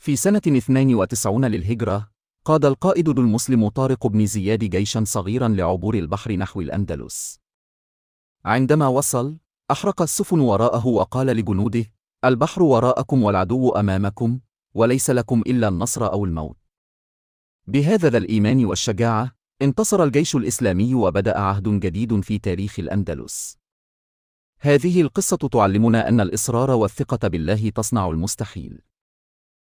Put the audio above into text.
في سنة 92 للهجرة، قاد القائد المسلم طارق بن زياد جيشا صغيرا لعبور البحر نحو الأندلس. عندما وصل، أحرق السفن وراءه وقال لجنوده: البحر وراءكم والعدو أمامكم، وليس لكم إلا النصر أو الموت. بهذا ذا الإيمان والشجاعة، انتصر الجيش الإسلامي وبدأ عهد جديد في تاريخ الأندلس. هذه القصة تعلمنا أن الإصرار والثقة بالله تصنع المستحيل.